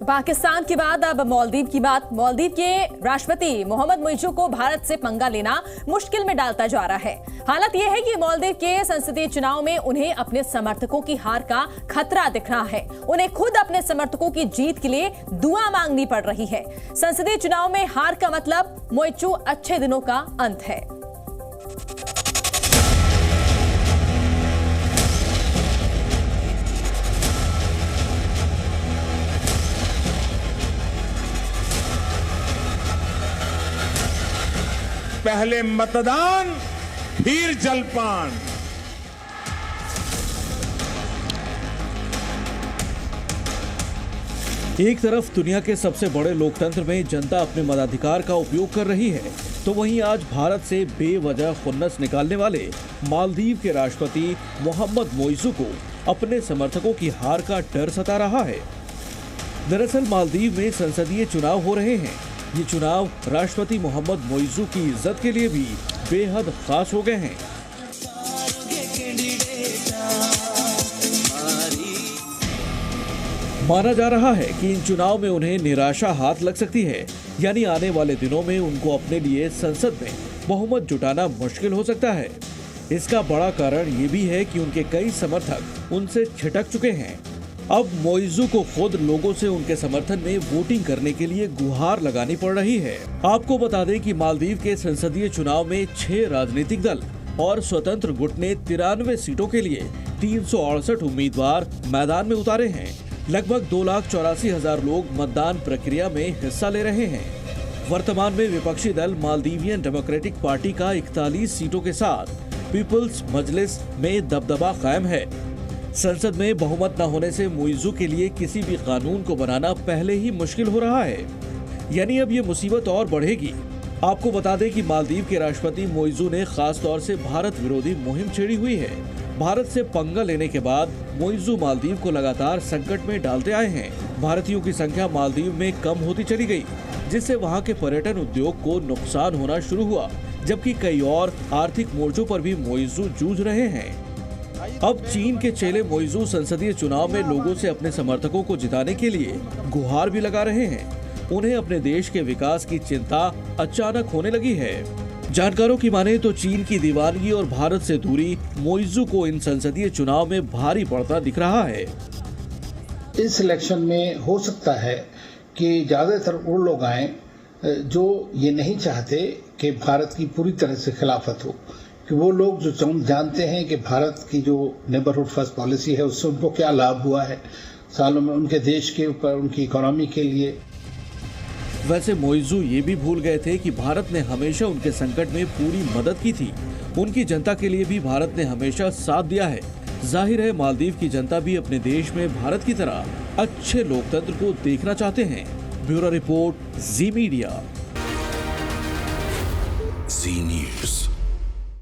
पाकिस्तान के बाद अब मालदीव की बात। मालदीव के राष्ट्रपति मोहम्मद मुइज़्ज़ू को भारत से पंगा लेना मुश्किल में डालता जा रहा है। हालत यह है कि मालदीव के संसदीय चुनाव में उन्हें अपने समर्थकों की हार का खतरा दिख रहा है। उन्हें खुद अपने समर्थकों की जीत के लिए दुआ मांगनी पड़ रही है। संसदीय चुनाव में हार का मतलब मुइज़्ज़ू अच्छे दिनों का अंत है। पहले मतदान फिर जलपान। एक तरफ दुनिया के सबसे बड़े लोकतंत्र में जनता अपने मताधिकार का उपयोग कर रही है, तो वहीं आज भारत से बेवजह खुन्नस निकालने वाले मालदीव के राष्ट्रपति मोहम्मद मुइज़्ज़ू को अपने समर्थकों की हार का डर सता रहा है। दरअसल मालदीव में संसदीय चुनाव हो रहे हैं। ये चुनाव राष्ट्रपति मोहम्मद मुइज़्ज़ू की इज्जत के लिए भी बेहद खास हो गए हैं। माना जा रहा है कि इन चुनाव में उन्हें निराशा हाथ लग सकती है, यानी आने वाले दिनों में उनको अपने लिए संसद में बहुमत जुटाना मुश्किल हो सकता है। इसका बड़ा कारण ये भी है कि उनके कई समर्थक उनसे छिटक चुके हैं। अब मुइज़्ज़ू को खुद लोगों से उनके समर्थन में वोटिंग करने के लिए गुहार लगानी पड़ रही है। आपको बता दें कि मालदीव के संसदीय चुनाव में 6 राजनीतिक दल और स्वतंत्र गुट ने 93 सीटों के लिए 368 उम्मीदवार मैदान में उतारे हैं। लगभग 2,84,000 लोग मतदान प्रक्रिया में हिस्सा ले रहे हैं। वर्तमान में विपक्षी दल मालदीवियन डेमोक्रेटिक पार्टी का 41 सीटों के साथ पीपुल्स मजलिस में दबदबा कायम है। संसद में बहुमत न होने से मुइज़्ज़ू के लिए किसी भी कानून को बनाना पहले ही मुश्किल हो रहा है, यानी अब ये मुसीबत और बढ़ेगी। आपको बता दें कि मालदीव के राष्ट्रपति मुइज़्ज़ू ने खास तौर से भारत विरोधी मुहिम छेड़ी हुई है। भारत से पंगा लेने के बाद मुइज़्ज़ू मालदीव को लगातार संकट में डालते आए हैं। भारतीयों की संख्या मालदीव में कम होती चली गई, जिससे वहाँ के पर्यटन उद्योग को नुकसान होना शुरू हुआ, जबकि कई और आर्थिक मोर्चों पर भी मुइज़्ज़ू जूझ रहे हैं। अब चीन के चेले मुइज़्ज़ू संसदीय चुनाव में लोगों से अपने समर्थकों को जिताने के लिए गुहार भी लगा रहे हैं। उन्हें अपने देश के विकास की चिंता अचानक होने लगी है। जानकारों की माने तो चीन की दीवानगी और भारत से दूरी मुइज़्ज़ू को इन संसदीय चुनाव में भारी पड़ता दिख रहा है। इस इलेक्शन में हो सकता है कि ज्यादातर वो लोग आए जो ये नहीं चाहते कि भारत की पूरी तरह से खिलाफत हो, कि वो लोग जो जानते हैं कि भारत की जो नेबरहुड फर्स्ट पॉलिसी है उससे उनको क्या लाभ हुआ है सालों में उनके देश के ऊपर, उनकी इकोनॉमी के लिए। वैसे मुइज़्ज़ू ये भी भूल गए थे कि भारत ने हमेशा उनके संकट में पूरी मदद की थी। उनकी जनता के लिए भी भारत ने हमेशा साथ दिया है। जाहिर है मालदीव की जनता भी अपने देश में भारत की तरह अच्छे लोकतंत्र को देखना चाहते हैं। ब्यूरो रिपोर्ट, जी मीडिया। जी न्यूज़।